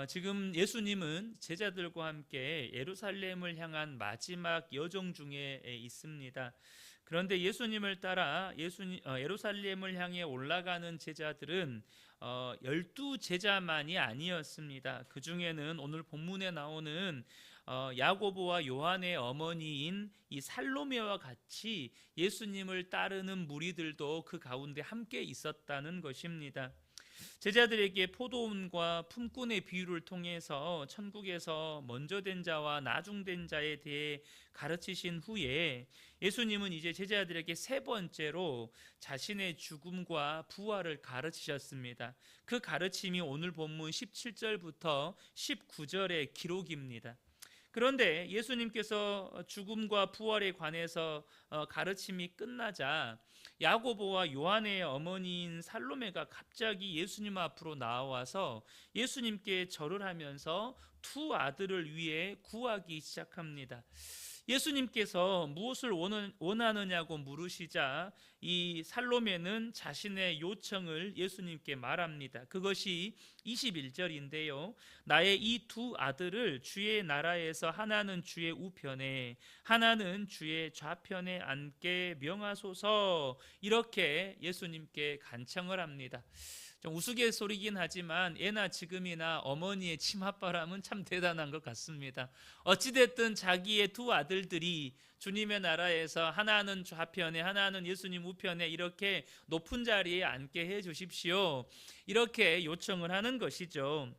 지금 예수님은 제자들과 함께 예루살렘을 향한 마지막 여정 중에 있습니다. 그런데 예수님을 따라 예루살렘을 향해 올라가는 제자들은 12제자만이 아니었습니다. 그 중에는 오늘 본문에 나오는 야고보와 요한의 어머니인 이 살로메와 같이 예수님을 따르는 무리들도 그 가운데 함께 있었다는 것입니다. 제자들에게 포도원과 품꾼의 비유를 통해서 천국에서 먼저 된 자와 나중된 자에 대해 가르치신 후에 예수님은 이제 제자들에게 세 번째로 자신의 죽음과 부활을 가르치셨습니다. 그 가르침이 오늘 본문 17절부터 19절의 기록입니다. 그런데 예수님께서 죽음과 부활에 관해서 가르침이 끝나자 야고보와 요한의 어머니인 살로메가 갑자기 예수님 앞으로 나와서 예수님께 절을 하면서 두 아들을 위해 구하기 시작합니다. 예수님께서 무엇을 원하느냐고 물으시자 이 살로메는 자신의 요청을 예수님께 말합니다. 그것이 21절인데요. 나의 이 두 아들을 주의 나라에서 하나는 주의 우편에 하나는 주의 좌편에 앉게 명하소서, 이렇게 예수님께 간청을 합니다. 좀 우스갯소리긴 하지만 예나 지금이나 어머니의 치맛바람은 참 대단한 것 같습니다. 어찌됐든 자기의 두 아들들이 주님의 나라에서 하나는 좌편에 하나는 예수님 우편에 이렇게 높은 자리에 앉게 해 주십시오, 이렇게 요청을 하는 것이죠.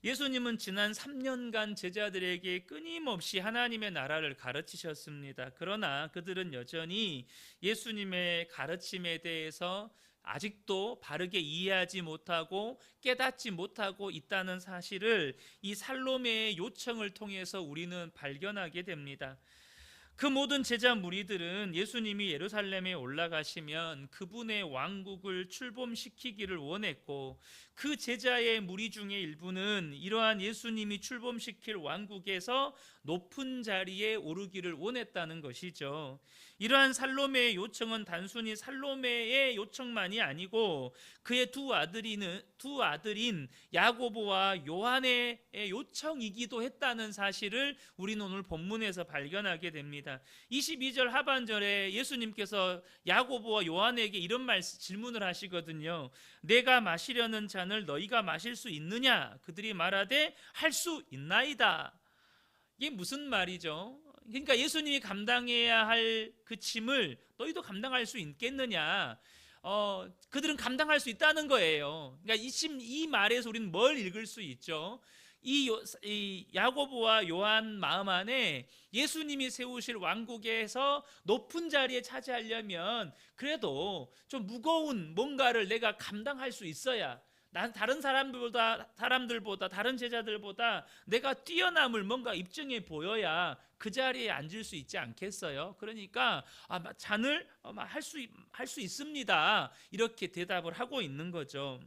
예수님은 지난 3년간 제자들에게 끊임없이 하나님의 나라를 가르치셨습니다. 그러나 그들은 여전히 예수님의 가르침에 대해서 아직도 바르게 이해하지 못하고 깨닫지 못하고 있다는 사실을 이 살로메의 요청을 통해서 우리는 발견하게 됩니다. 그 모든 제자 무리들은 예수님이 예루살렘에 올라가시면 그분의 왕국을 출범시키기를 원했고, 그 제자의 무리 중에 일부는 이러한 예수님이 출범시킬 왕국에서 높은 자리에 오르기를 원했다는 것이죠. 이러한 살로메의 요청은 단순히 살로메의 요청만이 아니고 그의 두 아들인 야고보와 요한의 요청이기도 했다는 사실을 우리는 오늘 본문에서 발견하게 됩니다. 22절 하반절에 예수님께서 야고보와 요한에게 이런 질문을 하시거든요. 내가 마시려는 잔을 너희가 마실 수 있느냐? 그들이 말하되 할 수 있나이다. 이게 무슨 말이죠? 그러니까 예수님이 감당해야 할 그 짐을 너희도 감당할 수 있겠느냐? 그들은 감당할 수 있다는 거예요. 그러니까 이 말에서 우리는 뭘 읽을 수 있죠? 이 야고보와 요한 마음 안에 예수님이 세우실 왕국에서 높은 자리에 차지하려면 그래도 좀 무거운 뭔가를 내가 감당할 수 있어야, 난 다른 사람들보다 다른 제자들보다 내가 뛰어남을 뭔가 입증해 보여야 그 자리에 앉을 수 있지 않겠어요? 그러니까 잔을 할 수 있습니다, 이렇게 대답을 하고 있는 거죠.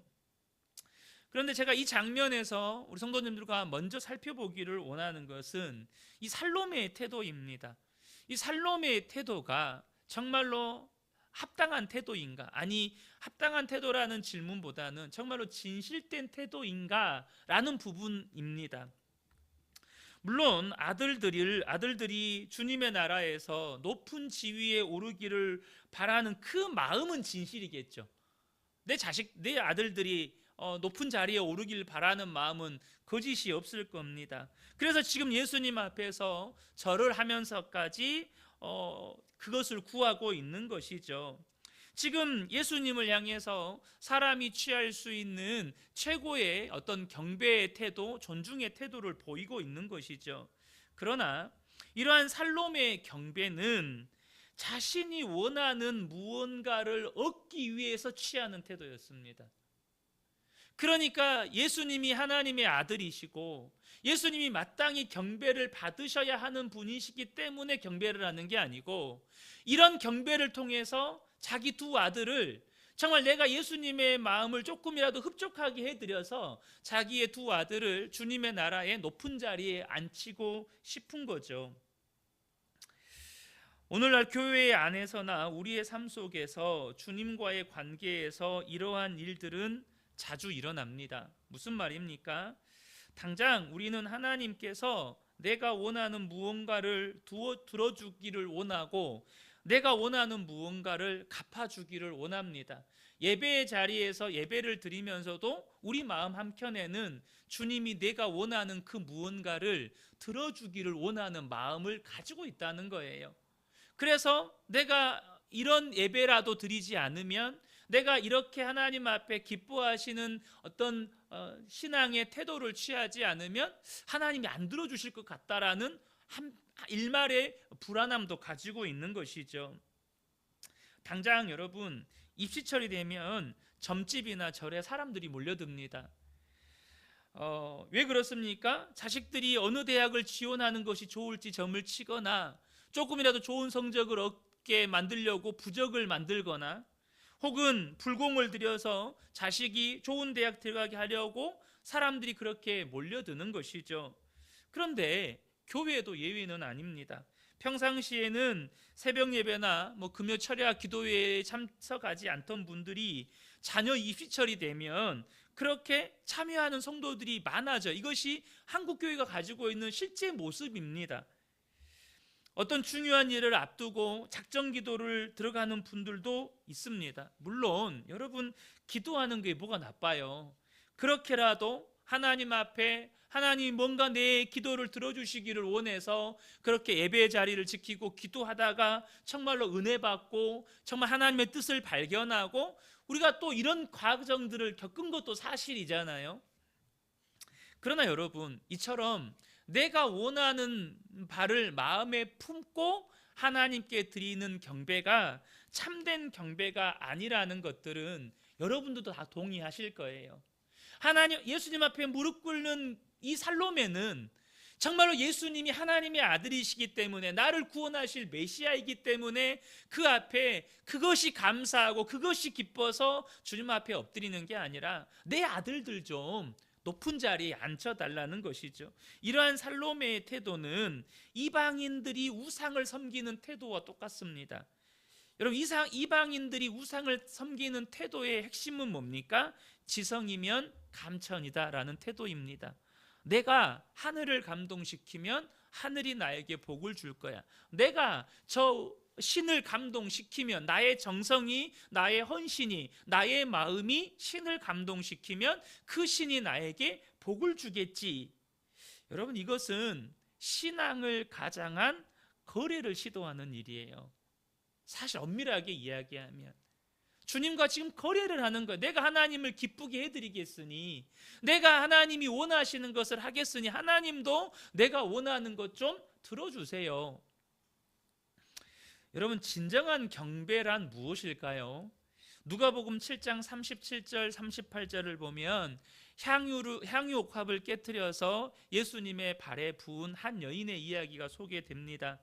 그런데 제가 이 장면에서 우리 성도님들과 먼저 살펴보기를 원하는 것은 이 살로메의 태도입니다. 이 살로메의 태도가 정말로 합당한 태도인가? 아니, 합당한 태도라는 질문보다는 정말로 진실된 태도인가? 라는 부분입니다. 물론 아들들이 주님의 나라에서 높은 지위에 오르기를 바라는 그 마음은 진실이겠죠. 내 아들들이 높은 자리에 오르길 바라는 마음은 거짓이 없을 겁니다. 그래서 지금 예수님 앞에서 절을 하면서까지 그것을 구하고 있는 것이죠. 지금 예수님을 향해서 사람이 취할 수 있는 최고의 어떤 경배의 태도, 존중의 태도를 보이고 있는 것이죠. 그러나 이러한 살로메의 경배는 자신이 원하는 무언가를 얻기 위해서 취하는 태도였습니다. 그러니까 예수님이 하나님의 아들이시고 예수님이 마땅히 경배를 받으셔야 하는 분이시기 때문에 경배를 하는 게 아니고, 이런 경배를 통해서 자기 두 아들을 정말 내가 예수님의 마음을 조금이라도 흡족하게 해드려서 자기의 두 아들을 주님의 나라의 높은 자리에 앉히고 싶은 거죠. 오늘날 교회 안에서나 우리의 삶 속에서 주님과의 관계에서 이러한 일들은 자주 일어납니다. 무슨 말입니까? 당장 우리는 하나님께서 내가 원하는 무언가를 들어주기를 원하고 내가 원하는 무언가를 갚아주기를 원합니다. 예배의 자리에서 예배를 드리면서도 우리 마음 한켠에는 주님이 내가 원하는 그 무언가를 들어주기를 원하는 마음을 가지고 있다는 거예요. 그래서 내가 이런 예배라도 드리지 않으면, 내가 이렇게 하나님 앞에 기뻐하시는 어떤 신앙의 태도를 취하지 않으면 하나님이 안 들어주실 것 같다라는 일말의 불안함도 가지고 있는 것이죠. 당장 여러분, 입시철이 되면 점집이나 절에 사람들이 몰려듭니다. 왜 그렇습니까? 자식들이 어느 대학을 지원하는 것이 좋을지 점을 치거나 조금이라도 좋은 성적을 얻게 만들려고 부적을 만들거나 혹은 불공을 들여서 자식이 좋은 대학 들어가게 하려고 사람들이 그렇게 몰려드는 것이죠. 그런데 교회도 예외는 아닙니다. 평상시에는 새벽 예배나 금요 철야 기도회에 참석하지 않던 분들이 자녀 입시철이 되면 그렇게 참여하는 성도들이 많아져. 이것이 한국 교회가 가지고 있는 실제 모습입니다. 어떤 중요한 일을 앞두고 작정 기도를 들어가는 분들도 있습니다. 물론 여러분, 기도하는 게 뭐가 나빠요. 그렇게라도 하나님 앞에 하나님 뭔가 내 기도를 들어주시기를 원해서 그렇게 예배의 자리를 지키고 기도하다가 정말로 은혜 받고 정말 하나님의 뜻을 발견하고 우리가 또 이런 과정들을 겪은 것도 사실이잖아요. 그러나 여러분, 이처럼 내가 원하는 바를 마음에 품고 하나님께 드리는 경배가 참된 경배가 아니라는 것들은 여러분들도 다 동의하실 거예요. 예수님 앞에 무릎 꿇는 이 살로메는 정말로 예수님이 하나님의 아들이시기 때문에, 나를 구원하실 메시아이기 때문에 그 앞에 그것이 감사하고 그것이 기뻐서 주님 앞에 엎드리는 게 아니라 내 아들들 좀 높은 자리에 앉혀달라는 것이죠. 이러한 살로메의 태도는 이방인들이 우상을 섬기는 태도와 똑같습니다. 여러분, 이방인들이 우상을 섬기는 태도의 핵심은 뭡니까? 지성이면 감천이다라는 태도입니다. 내가 하늘을 감동시키면 하늘이 나에게 복을 줄 거야. 내가 저 신을 감동시키면, 나의 정성이, 나의 헌신이, 나의 마음이 신을 감동시키면 그 신이 나에게 복을 주겠지. 여러분, 이것은 신앙을 가장한 거래를 시도하는 일이에요. 사실 엄밀하게 이야기하면 주님과 지금 거래를 하는 거예요. 내가 하나님을 기쁘게 해드리겠으니, 내가 하나님이 원하시는 것을 하겠으니 하나님도 내가 원하는 것 좀 들어주세요. 여러분, 진정한 경배란 무엇일까요? 누가복음 7장 37절 38절을 보면 향유 옥합을 깨뜨려서 예수님의 발에 부은 한 여인의 이야기가 소개됩니다.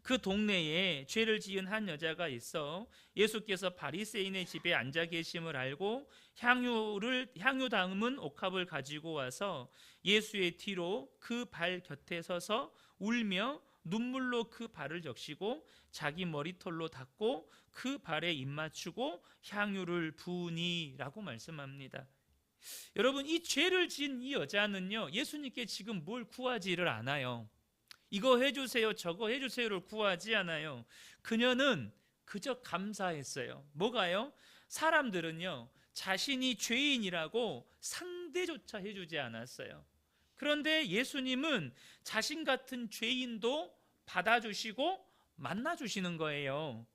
그 동네에 죄를 지은 한 여자가 있어 예수께서 바리새인의 집에 앉아 계심을 알고 향유 담은 옥합을 가지고 와서 예수의 뒤로 그 발 곁에 서서 울며 눈물로 그 발을 적시고 자기 머리털로 닦고 그 발에 입 맞추고 향유를 부으니라고 말씀합니다. 여러분, 이 죄를 지은 이 여자는요, 예수님께 지금 뭘 구하지를 않아요. 이거 해주세요, 저거 해주세요를 구하지 않아요. 그녀는 그저 감사했어요. 뭐가요? 사람들은요, 자신이 죄인이라고 상대조차 해주지 않았어요. 그런데 예수님은 자신 같은 죄인도 받아주시고 만나주시는 거예요.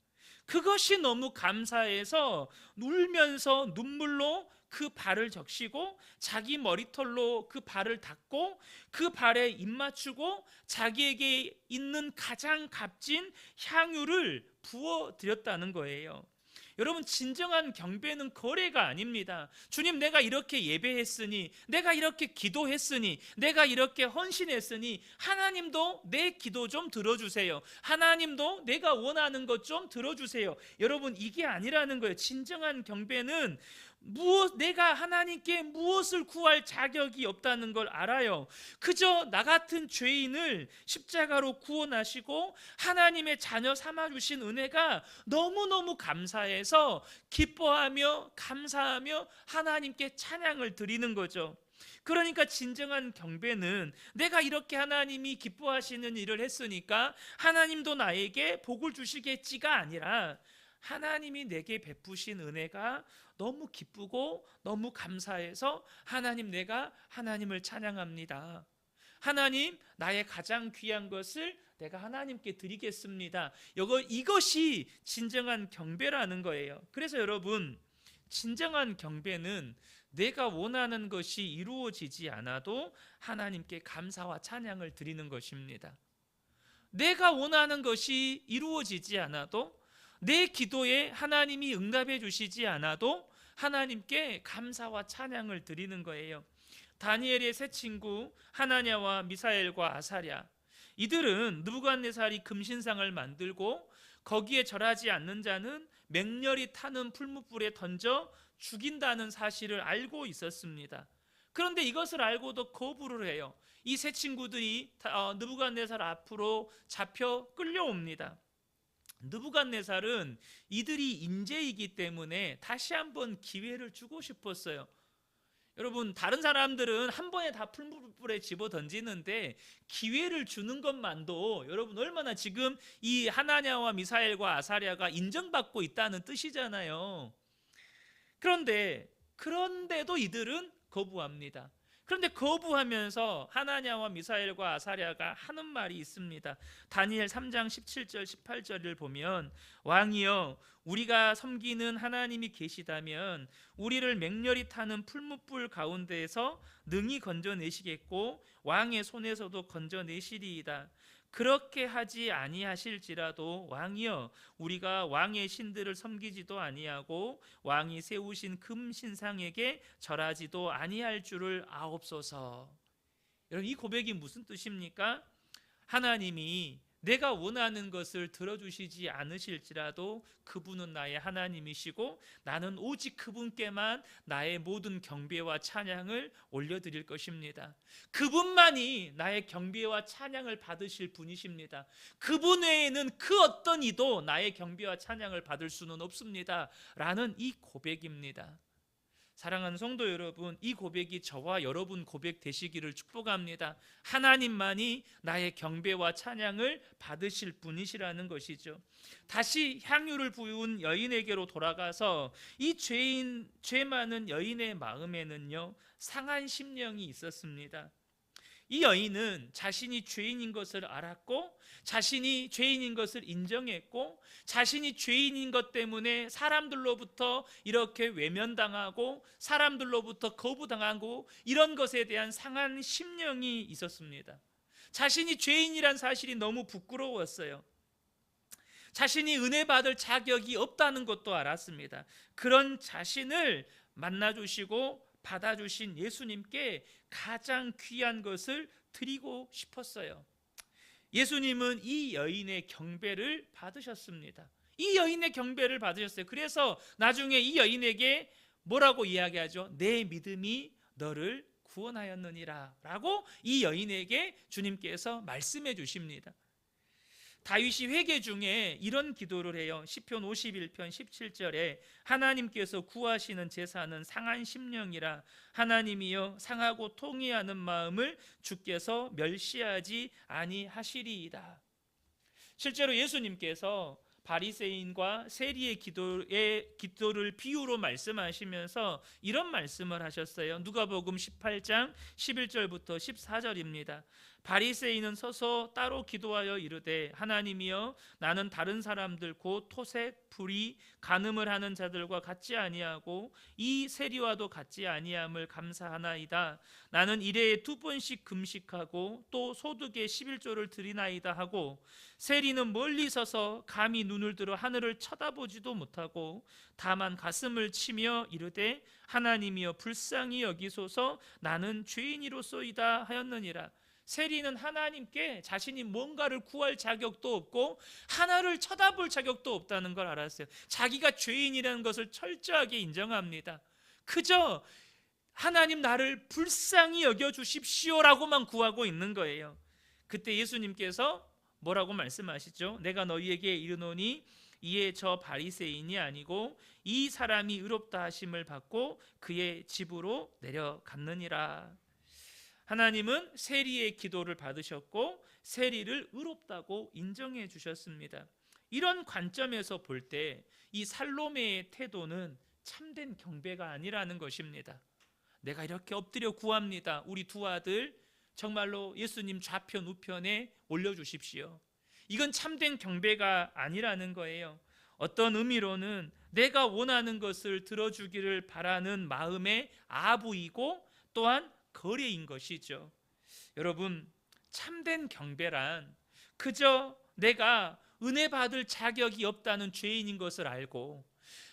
그것이 너무 감사해서 울면서 눈물로 그 발을 적시고 자기 머리털로 그 발을 닦고 그 발에 입 맞추고 자기에게 있는 가장 값진 향유를 부어드렸다는 거예요. 여러분, 진정한 경배는 거래가 아닙니다. 주님, 내가 이렇게 예배했으니, 내가 이렇게 기도했으니, 내가 이렇게 헌신했으니 하나님도 내 기도 좀 들어주세요. 하나님도 내가 원하는 것 좀 들어주세요. 여러분, 이게 아니라는 거예요. 진정한 경배는 내가 하나님께 무엇을 구할 자격이 없다는 걸 알아요. 그저 나 같은 죄인을 십자가로 구원하시고 하나님의 자녀 삼아주신 은혜가 너무너무 감사해서 기뻐하며 감사하며 하나님께 찬양을 드리는 거죠. 그러니까 진정한 경배는 내가 이렇게 하나님이 기뻐하시는 일을 했으니까 하나님도 나에게 복을 주시겠지가 아니라 하나님이 내게 베푸신 은혜가 너무 기쁘고 너무 감사해서 하나님, 내가 하나님을 찬양합니다. 하나님, 나의 가장 귀한 것을 내가 하나님께 드리겠습니다. 이것이 진정한 경배라는 거예요. 그래서 여러분, 진정한 경배는 내가 원하는 것이 이루어지지 않아도 하나님께 감사와 찬양을 드리는 것입니다. 내가 원하는 것이 이루어지지 않아도, 내 기도에 하나님이 응답해 주시지 않아도 하나님께 감사와 찬양을 드리는 거예요. 다니엘의 세 친구 하나냐와 미사엘과 아사랴, 이들은 느부갓네살이 금신상을 만들고 거기에 절하지 않는 자는 맹렬히 타는 풀무불에 던져 죽인다는 사실을 알고 있었습니다. 그런데 이것을 알고도 거부를 해요. 이 세 친구들이 느부갓네살 앞으로 잡혀 끌려옵니다. 느부갓네살은 이들이 인재이기 때문에 다시 한번 기회를 주고 싶었어요. 여러분, 다른 사람들은 한 번에 다 풀무불에 집어 던지는데 기회를 주는 것만도 여러분 얼마나 지금 이 하나냐와 미사엘과 아사랴가 인정받고 있다는 뜻이잖아요. 그런데도 이들은 거부합니다. 그런데 거부하면서 하나냐와 미사엘과 아사랴가 하는 말이 있습니다. 다니엘 3장 17절 18절을 보면, 왕이여, 우리가 섬기는 하나님이 계시다면 우리를 맹렬히 타는 풀무불 가운데에서 능히 건져내시겠고 왕의 손에서도 건져내시리이다. 그렇게 하지 아니하실지라도 왕이여, 우리가 왕의 신들을 섬기지도 아니하고 왕이 세우신 금 신상에게 절하지도 아니할 줄을 아옵소서. 여러분, 이 고백이 무슨 뜻입니까? 하나님이 내가 원하는 것을 들어주시지 않으실지라도 그분은 나의 하나님이시고 나는 오직 그분께만 나의 모든 경배와 찬양을 올려드릴 것입니다. 그분만이 나의 경배와 찬양을 받으실 분이십니다. 그분 외에는 그 어떤 이도 나의 경배와 찬양을 받을 수는 없습니다 라는 이 고백입니다. 사랑하는 성도 여러분, 이 고백이 저와 여러분 고백 되시기를 축복합니다. 하나님만이 나의 경배와 찬양을 받으실 분이시라는 것이죠. 다시 향유를 부은 여인에게로 돌아가서 이 죄 많은 여인의 마음에는요, 상한 심령이 있었습니다. 이 여인은 자신이 죄인인 것을 알았고, 자신이 죄인인 것을 인정했고, 자신이 죄인인 것 때문에 사람들로부터 이렇게 외면당하고 사람들로부터 거부당하고 이런 것에 대한 상한 심령이 있었습니다. 자신이 죄인이란 사실이 너무 부끄러웠어요. 자신이 은혜 받을 자격이 없다는 것도 알았습니다. 그런 자신을 만나주시고 받아주신 예수님께 가장 귀한 것을 드리고 싶었어요. 예수님은 이 여인의 경배를 받으셨습니다. 이 여인의 경배를 받으셨어요. 그래서 나중에 이 여인에게 뭐라고 이야기하죠? 내 믿음이 너를 구원하였느니라 라고 이 여인에게 주님께서 말씀해 주십니다. 다윗이 회개 중에 이런 기도를 해요. 시편 51편 17절에 하나님께서 구하시는 제사는 상한 심령이라, 하나님이여 상하고 통회하는 마음을 주께서 멸시하지 아니하시리이다. 실제로 예수님께서 바리새인과 세리의 기도를 비유로 말씀하시면서 이런 말씀을 하셨어요. 누가복음 18장 11절부터 14절입니다. 바리새인은 서서 따로 기도하여 이르되 하나님이여, 나는 다른 사람들 곧 토색, 불의, 간음을 하는 자들과 같지 아니하고 이 세리와도 같지 아니함을 감사하나이다. 나는 일해에 2번씩 금식하고 또 소득의 11조를 드리나이다 하고, 세리는 멀리 서서 감히 눈을 들어 하늘을 쳐다보지도 못하고 다만 가슴을 치며 이르되 하나님이여 불쌍히 여기소서, 나는 죄인이로소이다 하였느니라. 세리는 하나님께 자신이 뭔가를 구할 자격도 없고 하나를 쳐다볼 자격도 없다는 걸 알았어요. 자기가 죄인이라는 것을 철저하게 인정합니다. 그저 하나님 나를 불쌍히 여겨주십시오라고만 구하고 있는 거예요. 그때 예수님께서 뭐라고 말씀하시죠? 내가 너희에게 이르노니 이에 저 바리새인이 아니고 이 사람이 의롭다 하심을 받고 그의 집으로 내려갔느니라. 하나님은 세리의 기도를 받으셨고 세리를 의롭다고 인정해 주셨습니다. 이런 관점에서 볼 때 이 살로메의 태도는 참된 경배가 아니라는 것입니다. 내가 이렇게 엎드려 구합니다. 우리 두 아들 정말로 예수님 좌편 우편에 올려주십시오. 이건 참된 경배가 아니라는 거예요. 어떤 의미로는 내가 원하는 것을 들어주기를 바라는 마음의 아부이고 또한 거래인 것이죠. 여러분, 참된 경배란 그저 내가 은혜 받을 자격이 없다는 죄인인 것을 알고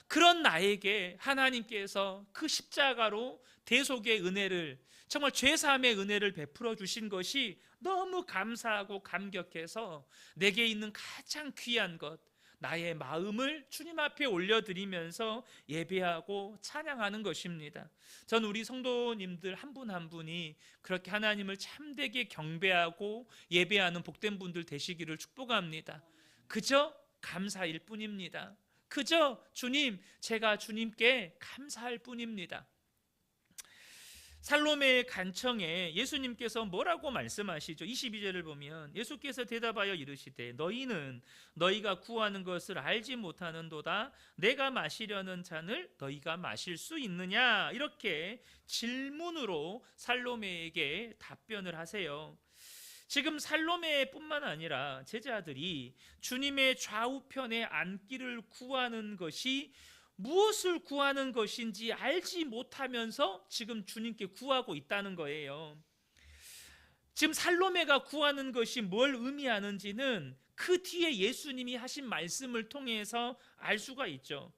그런 나에게 하나님께서 그 십자가로 대속의 은혜를, 정말 죄사함의 은혜를 베풀어 주신 것이 너무 감사하고 감격해서 내게 있는 가장 귀한 것, 나의 마음을 주님 앞에 올려드리면서 예배하고 찬양하는 것입니다. 전 우리 성도님들 한 분 한 분이 그렇게 하나님을 참되게 경배하고 예배하는 복된 분들 되시기를 축복합니다. 그저 감사일 뿐입니다. 그저 주님, 제가 주님께 감사할 뿐입니다. 살로메의 간청에 예수님께서 뭐라고 말씀하시죠? 22절을 보면 예수께서 대답하여 이르시되 너희는 너희가 구하는 것을 알지 못하는도다. 내가 마시려는 잔을 너희가 마실 수 있느냐? 이렇게 질문으로 살로메에게 답변을 하세요. 지금 살로메뿐만 아니라 제자들이 주님의 좌우편에 앉기를 구하는 것이 무엇을 구하는 것인지 알지 못하면서 지금 주님께 구하고 있다는 거예요. 지금 살로메가 구하는 것이 뭘 의미하는지는 그 뒤에 예수님이 하신 말씀을 통해서 알 수가 있죠.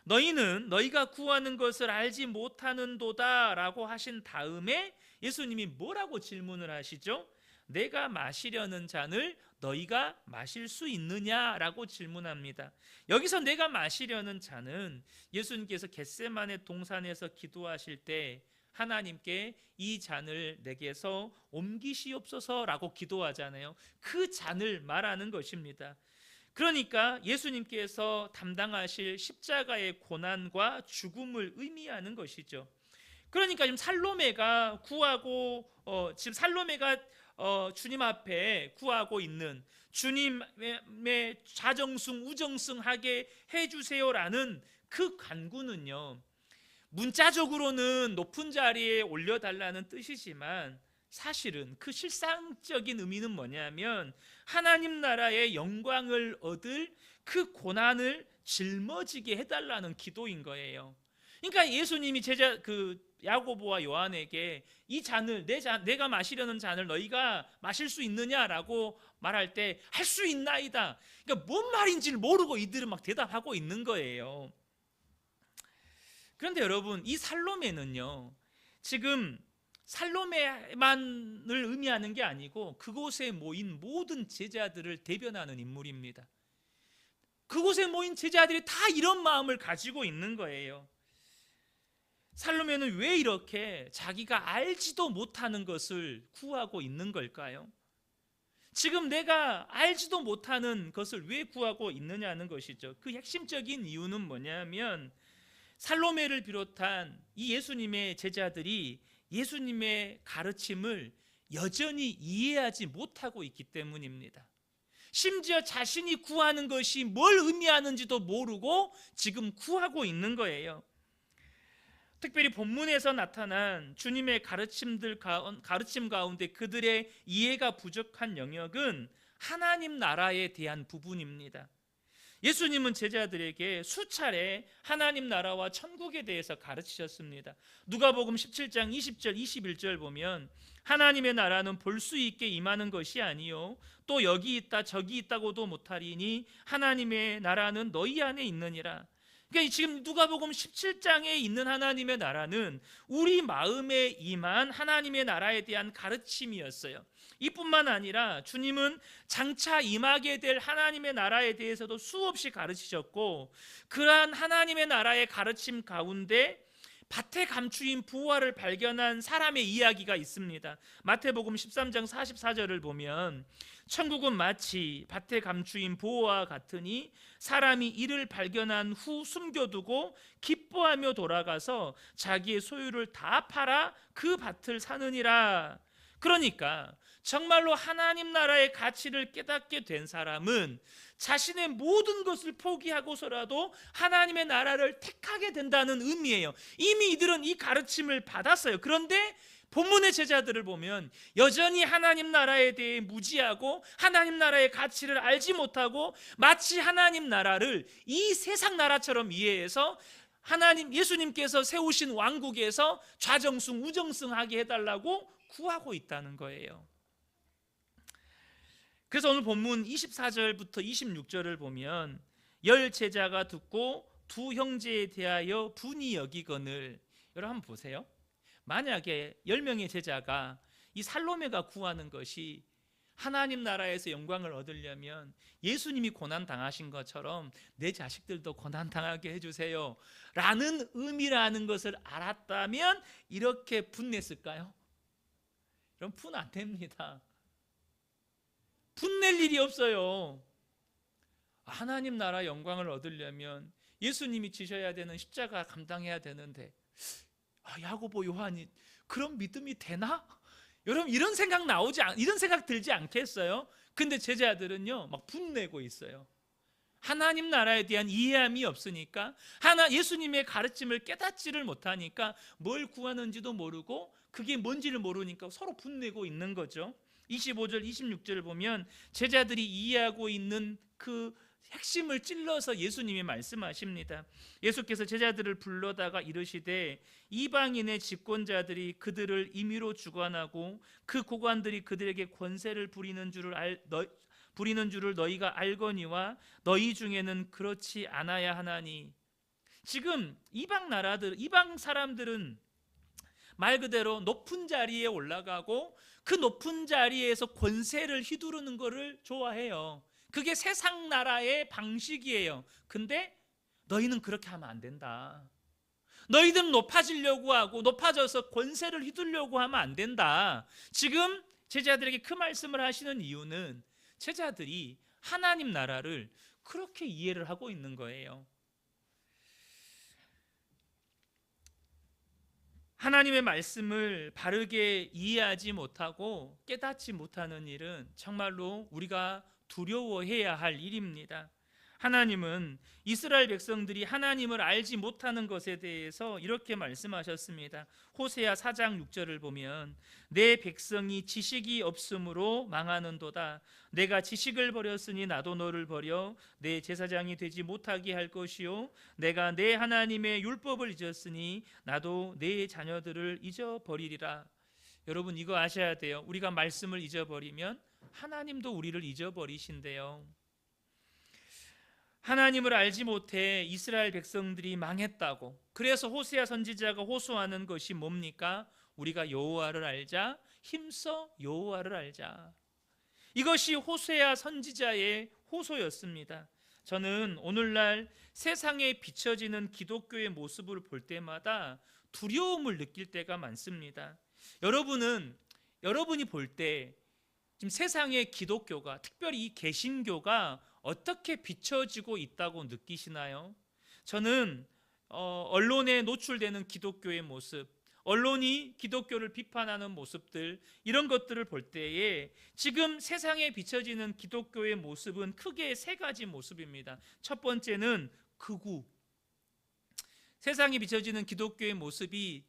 너희는 너희가 구하는 것을 알지 못하는도다 라고 하신 다음에 예수님이 뭐라고 질문을 하시죠? 내가 마시려는 잔을 너희가 마실 수 있느냐라고 질문합니다. 여기서 내가 마시려는 잔은 예수님께서 겟세마네 동산에서 기도하실 때 하나님께 이 잔을 내게서 옮기시옵소서라고 기도하잖아요. 그 잔을 말하는 것입니다. 그러니까 예수님께서 담당하실 십자가의 고난과 죽음을 의미하는 것이죠. 그러니까 지금 살로메가 구하고 지금 살로메가 주님 앞에 구하고 있는 주님의 자정승 우정승하게 해주세요라는 그 간구는요, 문자적으로는 높은 자리에 올려달라는 뜻이지만 사실은 그 실상적인 의미는 뭐냐면 하나님 나라의 영광을 얻을 그 고난을 짊어지게 해달라는 기도인 거예요. 그러니까 예수님이 야고보와 요한에게 이 잔을 내가 마시려는 잔을 너희가 마실 수 있느냐라고 말할 때 할 수 있나이다. 그러니까 뭔 말인지를 모르고 이들은 막 대답하고 있는 거예요. 그런데 여러분, 이 살로메는요, 지금 살로메만을 의미하는 게 아니고 그곳에 모인 모든 제자들을 대변하는 인물입니다. 그곳에 모인 제자들이 다 이런 마음을 가지고 있는 거예요. 살로메는 왜 이렇게 자기가 알지도 못하는 것을 구하고 있는 걸까요? 지금 내가 알지도 못하는 것을 왜 구하고 있느냐는 것이죠. 그 핵심적인 이유는 뭐냐면 살로메를 비롯한 이 예수님의 제자들이 예수님의 가르침을 여전히 이해하지 못하고 있기 때문입니다. 심지어 자신이 구하는 것이 뭘 의미하는지도 모르고 지금 구하고 있는 거예요. 특별히 본문에서 나타난 주님의 가르침 가운데 그들의 이해가 부족한 영역은 하나님 나라에 대한 부분입니다. 예수님은 제자들에게 수차례 하나님 나라와 천국에 대해서 가르치셨습니다. 누가복음 17장 20절 21절 보면 하나님의 나라는 볼 수 있게 임하는 것이 아니요 또 여기 있다 저기 있다고도 못하리니 하나님의 나라는 너희 안에 있느니라. 그러니까 지금 누가복음 17장에 있는 하나님의 나라는 우리 마음에 임한 하나님의 나라에 대한 가르침이었어요. 이뿐만 아니라 주님은 장차 임하게 될 하나님의 나라에 대해서도 수없이 가르치셨고 그러한 하나님의 나라의 가르침 가운데 밭에 감추인 부활을 발견한 사람의 이야기가 있습니다. 마태복음 13장 44절을 보면 천국은 마치 밭에 감추인 보화와 같으니 사람이 이를 발견한 후 숨겨두고 기뻐하며 돌아가서 자기의 소유를 다 팔아 그 밭을 사느니라. 그러니까 정말로 하나님 나라의 가치를 깨닫게 된 사람은 자신의 모든 것을 포기하고서라도 하나님의 나라를 택하게 된다는 의미예요. 이미 이들은 이 가르침을 받았어요. 그런데 본문의 제자들을 보면 여전히 하나님 나라에 대해 무지하고 하나님 나라의 가치를 알지 못하고 마치 하나님 나라를 이 세상 나라처럼 이해해서 하나님 예수님께서 세우신 왕국에서 좌정승 우정승하게 해달라고 구하고 있다는 거예요. 그래서 오늘 본문 24절부터 26절을 보면 열 제자가 듣고 두 형제에 대하여 분이 여기거늘. 여러분 한번 보세요. 만약에 10명의 제자가 이 살로메가 구하는 것이 하나님 나라에서 영광을 얻으려면 예수님이 고난 당하신 것처럼 내 자식들도 고난 당하게 해주세요 라는 의미라는 것을 알았다면 이렇게 분냈을까요? 그럼 분 안 됩니다. 분낼 일이 없어요. 하나님 나라 영광을 얻으려면 예수님이 지셔야 되는 십자가 감당해야 되는데 야고보 요한이 그런 믿음이 되나? 여러분 이런 생각 이런 생각 들지 않겠어요? 근데 제자들은요 막 분내고 있어요. 하나님 나라에 대한 이해함이 없으니까 예수님의 가르침을 깨닫지를 못하니까 뭘 구하는지도 모르고 그게 뭔지를 모르니까 서로 분내고 있는 거죠. 25절 26절을 보면 제자들이 이해하고 있는 그 핵심을 찔러서 예수님이 말씀하십니다. 예수께서 제자들을 불러다가 이르시되 이방인의 집권자들이 그들을 임의로 주관하고 그 고관들이 그들에게 권세를 부리는 줄을 너희가 알거니와 너희 중에는 그렇지 않아야 하나니. 지금 이방 사람들은 말 그대로 높은 자리에 올라가고 그 높은 자리에서 권세를 휘두르는 것을 좋아해요. 그게 세상 나라의 방식이에요. 근데 너희는 그렇게 하면 안 된다. 너희들은 높아지려고 하고 높아져서 권세를 휘두르려고 하면 안 된다. 지금 제자들에게 그 말씀을 하시는 이유는 제자들이 하나님 나라를 그렇게 이해를 하고 있는 거예요. 하나님의 말씀을 바르게 이해하지 못하고 깨닫지 못하는 일은 정말로 우리가 두려워해야 할 일입니다. 하나님은 이스라엘 백성들이 하나님을 알지 못하는 것에 대해서 이렇게 말씀하셨습니다. 호세아 4장 6절을 보면 내 백성이 지식이 없으므로 망하는도다. 내가 지식을 버렸으니 나도 너를 버려 내 제사장이 되지 못하게 할 것이요 내가 내 하나님의 율법을 잊었으니 나도 내 자녀들을 잊어버리리라. 여러분 이거 아셔야 돼요. 우리가 말씀을 잊어버리면 하나님도 우리를 잊어버리신대요. 하나님을 알지 못해 이스라엘 백성들이 망했다고. 그래서 호세아 선지자가 호소하는 것이 뭡니까? 우리가 여호와를 알자, 힘써 여호와를 알자. 이것이 호세아 선지자의 호소였습니다. 저는 오늘날 세상에 비춰지는 기독교의 모습을 볼 때마다 두려움을 느낄 때가 많습니다. 여러분이 볼 때 지금 세상의 기독교가, 특별히 이 개신교가 어떻게 비춰지고 있다고 느끼시나요? 저는 언론에 노출되는 기독교의 모습, 언론이 기독교를 비판하는 모습들, 이런 것들을 볼 때에 지금 세상에 비춰지는 기독교의 모습은 크게 세 가지 모습입니다. 첫 번째는 극우. 세상에 비춰지는 기독교의 모습이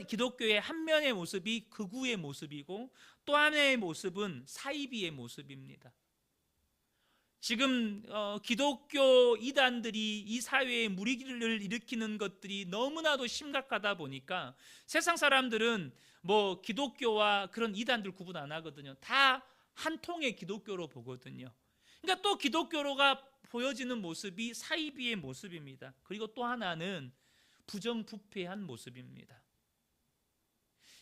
기독교의 한 면의 모습이 극우의 모습이고 또 하나의 모습은 사이비의 모습입니다. 지금 기독교 이단들이 이 사회에 무리를 일으키는 것들이 너무나도 심각하다 보니까 세상 사람들은 뭐 기독교와 그런 이단들 구분 안 하거든요. 다 한 통의 기독교로 보거든요. 그러니까 또 기독교로가 보여지는 모습이 사이비의 모습입니다. 그리고 또 하나는 부정부패한 모습입니다.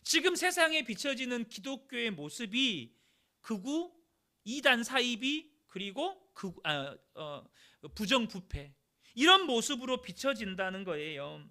지금 세상에 비춰지는 기독교의 모습이 극우, 이단 사이비, 그리고 부정부패, 이런 모습으로 비춰진다는 거예요.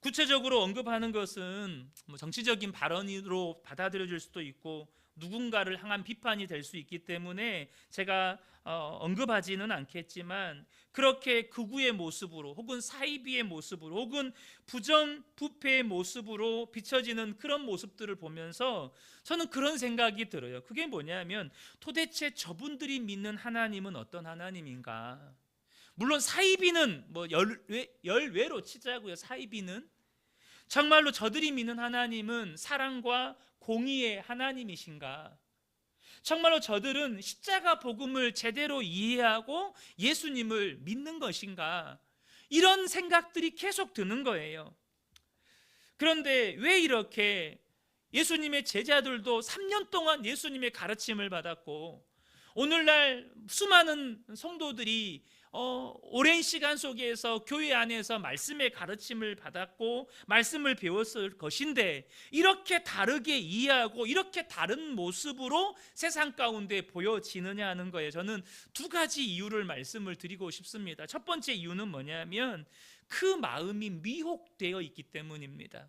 구체적으로 언급하는 것은 정치적인 발언으로 받아들여질 수도 있고 누군가를 향한 비판이 될 수 있기 때문에 제가 언급하지는 않겠지만, 그렇게 극우의 모습으로 혹은 사이비의 모습으로 혹은 부정부패의 모습으로 비춰지는 그런 모습들을 보면서 저는 그런 생각이 들어요. 그게 뭐냐면, 도대체 저분들이 믿는 하나님은 어떤 하나님인가? 물론 사이비는 열외로 치자고요. 사이비는 정말로 저들이 믿는 하나님은 사랑과 공의의 하나님이신가? 정말로 저들은 십자가 복음을 제대로 이해하고 예수님을 믿는 것인가? 이런 생각들이 계속 드는 거예요. 그런데 왜 이렇게 예수님의 제자들도 3년 동안 예수님의 가르침을 받았고, 오늘날 수많은 성도들이 오랜 시간 속에서 교회 안에서 말씀의 가르침을 받았고 말씀을 배웠을 것인데, 이렇게 다르게 이해하고 이렇게 다른 모습으로 세상 가운데 보여지느냐 하는 거예요. 저는 두 가지 이유를 말씀을 드리고 싶습니다. 첫 번째 이유는 뭐냐면, 그 마음이 미혹되어 있기 때문입니다.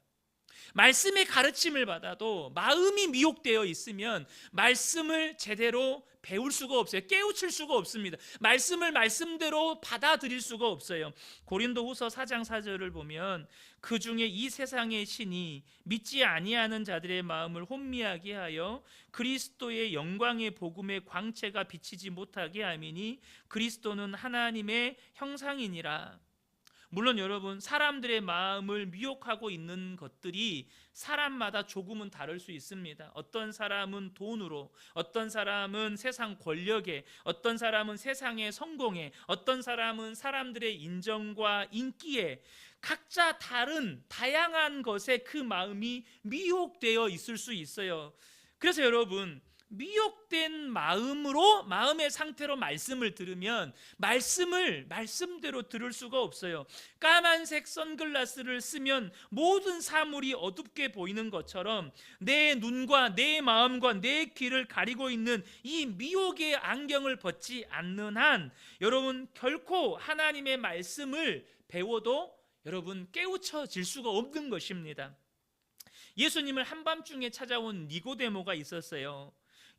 말씀의 가르침을 받아도 마음이 미혹되어 있으면 말씀을 제대로 배울 수가 없어요. 깨우칠 수가 없습니다. 말씀을 말씀대로 받아들일 수가 없어요. 고린도후서 4장 4절을 보면, 그 중에 이 세상의 신이 믿지 아니하는 자들의 마음을 혼미하게 하여 그리스도의 영광의 복음의 광채가 비치지 못하게 함이니 그리스도는 하나님의 형상이니라. 물론 여러분, 사람들의 마음을 미혹하고 있는 것들이 사람마다 조금은 다를 수 있습니다. 어떤 사람은 돈으로, 어떤 사람은 세상 권력에, 어떤 사람은 세상의 성공에, 어떤 사람은 사람들의 인정과 인기에, 각자 다른 다양한 것에 그 마음이 미혹되어 있을 수 있어요. 그래서 여러분, 미혹된 마음으로, 마음의 상태로 말씀을 들으면 말씀을 말씀대로 들을 수가 없어요. 까만색 선글라스를 쓰면 모든 사물이 어둡게 보이는 것처럼 내 눈과 내 마음과 내 귀를 가리고 있는 이 미혹의 안경을 벗지 않는 한 여러분, 결코 하나님의 말씀을 배워도 여러분 깨우쳐질 수가 없는 것입니다. 예수님을 한밤중에 찾아온 니고데모가 있었어요.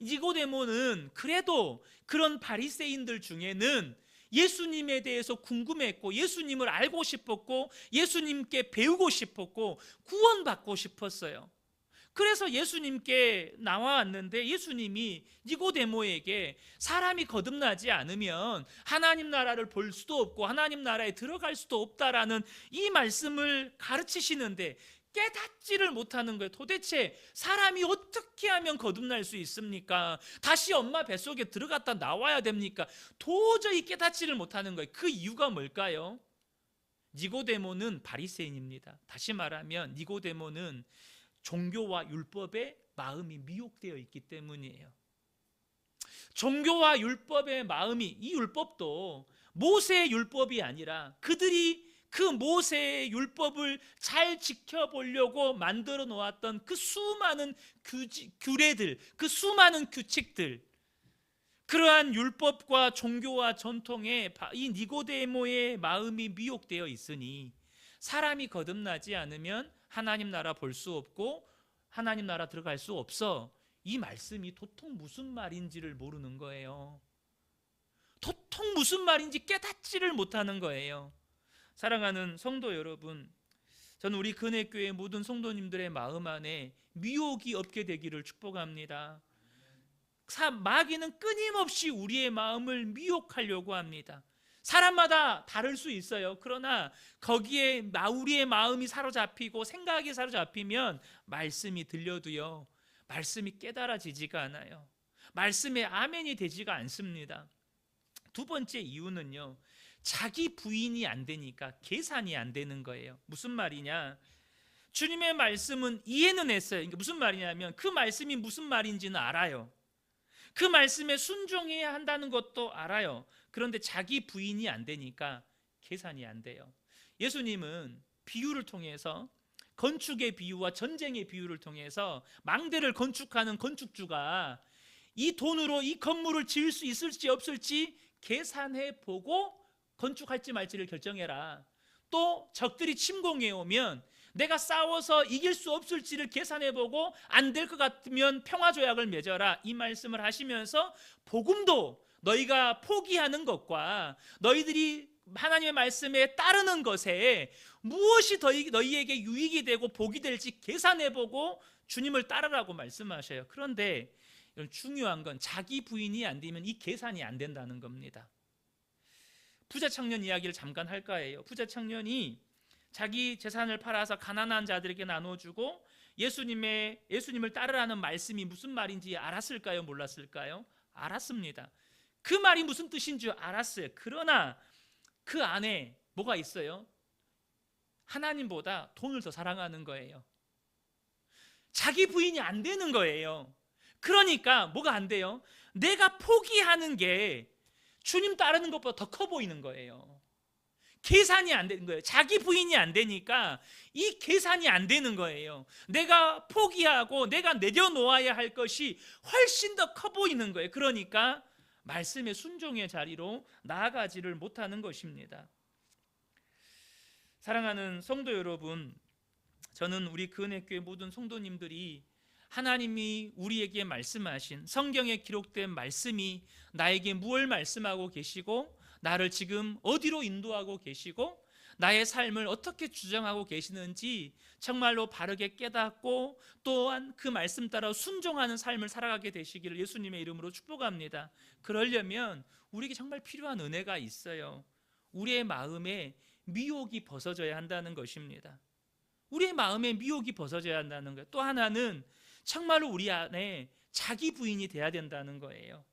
니고데모는 그래도 그런 바리새인들 중에는 예수님에 대해서 궁금했고 예수님을 알고 싶었고 예수님께 배우고 싶었고 구원받고 싶었어요. 그래서 예수님께 나와왔는데, 예수님이 니고데모에게 사람이 거듭나지 않으면 하나님 나라를 볼 수도 없고 하나님 나라에 들어갈 수도 없다라는 이 말씀을 가르치시는데 깨닫지를 못하는 거예요. 도대체 사람이 어떻게 하면 거듭날 수 있습니까? 다시 엄마 뱃속에 들어갔다 나와야 됩니까? 도저히 깨닫지를 못하는 거예요. 그 이유가 뭘까요? 니고데모는 바리새인입니다. 다시 말하면 니고데모는 종교와 율법에 마음이 미혹되어 있기 때문이에요. 종교와 율법의 마음이, 이 율법도 모세의 율법이 아니라 그들이 그 모세의 율법을 잘 지켜보려고 만들어 놓았던 그 수많은 규례들, 그 수많은 규칙들, 그러한 율법과 종교와 전통에 이 니고데모의 마음이 미혹되어 있으니 사람이 거듭나지 않으면 하나님 나라 볼 수 없고 하나님 나라 들어갈 수 없어. 이 말씀이 도통 무슨 말인지를 모르는 거예요. 도통 무슨 말인지 깨닫지를 못하는 거예요. 사랑하는 성도 여러분, 저는 우리 근혜교회 모든 성도님들의 마음 안에 미혹이 없게 되기를 축복합니다. 마귀는 끊임없이 우리의 마음을 미혹하려고 합니다. 사람마다 다를 수 있어요. 그러나 거기에 우리의 마음이 사로잡히고 생각이 사로잡히면 말씀이 들려도요, 말씀이 깨달아지지가 않아요. 말씀에 아멘이 되지가 않습니다. 두 번째 이유는요, 자기 부인이 안 되니까 계산이 안 되는 거예요. 무슨 말이냐? 주님의 말씀은 이해는 했어요. 무슨 말이냐면 그 말씀이 무슨 말인지는 알아요. 그 말씀에 순종해야 한다는 것도 알아요. 그런데 자기 부인이 안 되니까 계산이 안 돼요. 예수님은 비유를 통해서, 건축의 비유와 전쟁의 비유를 통해서 망대를 건축하는 건축주가 이 돈으로 이 건물을 지을 수 있을지 없을지 계산해 보고 건축할지 말지를 결정해라. 또 적들이 침공해 오면 내가 싸워서 이길 수 없을지를 계산해보고 안 될 것 같으면 평화조약을 맺어라, 이 말씀을 하시면서 복음도 너희가 포기하는 것과 너희들이 하나님의 말씀에 따르는 것에 무엇이 너희에게 유익이 되고 복이 될지 계산해보고 주님을 따르라고 말씀하셔요. 그런데 중요한 건 자기 부인이 안 되면 이 계산이 안 된다는 겁니다. 부자 청년 이야기를 잠깐 할까 해요. 부자 청년이 자기 재산을 팔아서 가난한 자들에게 나눠주고 예수님을 따르라는 말씀이 무슨 말인지 알았을까요? 몰랐을까요? 알았습니다. 그 말이 무슨 뜻인 줄 알았어요. 그러나 그 안에 뭐가 있어요? 하나님보다 돈을 더 사랑하는 거예요. 자기 부인이 안 되는 거예요. 그러니까 뭐가 안 돼요? 내가 포기하는 게 주님 따르는 것보다 더 커 보이는 거예요. 계산이 안 되는 거예요. 자기 부인이 안 되니까 이 계산이 안 되는 거예요. 내가 포기하고 내가 내려놓아야 할 것이 훨씬 더 커 보이는 거예요. 그러니까 말씀의 순종의 자리로 나아가지를 못하는 것입니다. 사랑하는 성도 여러분, 저는 우리 그은혜교회 모든 성도님들이 하나님이 우리에게 말씀하신 성경에 기록된 말씀이 나에게 무엇을 말씀하고 계시고 나를 지금 어디로 인도하고 계시고 나의 삶을 어떻게 주장하고 계시는지 정말로 바르게 깨닫고 또한 그 말씀 따라 순종하는 삶을 살아가게 되시기를 예수님의 이름으로 축복합니다. 그러려면 우리에게 정말 필요한 은혜가 있어요. 우리의 마음에 미혹이 벗어져야 한다는 것입니다. 우리의 마음에 미혹이 벗어져야 한다는 거예요. 또 하나는 정말로 우리 안에 자기 부인이 돼야 된다는 거예요.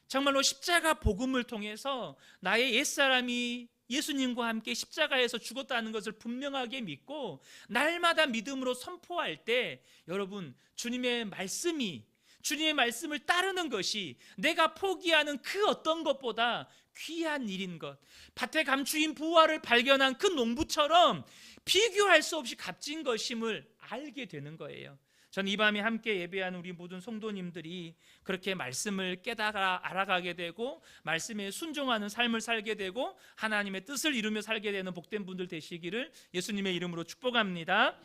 정말로 십자가 복음을 통해서 나의 옛사람이 예수님과 함께 십자가에서 죽었다는 것을 분명하게 믿고 날마다 믿음으로 선포할 때 여러분, 주님의 말씀을 따르는 것이 내가 포기하는 그 어떤 것보다 귀한 일인 것, 밭에 감추인 부화를 발견한 그 농부처럼 비교할 수 없이 값진 것임을 알게 되는 거예요. 저는 이 밤에 함께 예배하는 우리 모든 성도님들이 그렇게 말씀을 깨달아 알아가게 되고 말씀에 순종하는 삶을 살게 되고 하나님의 뜻을 이루며 살게 되는 복된 분들 되시기를 예수님의 이름으로 축복합니다.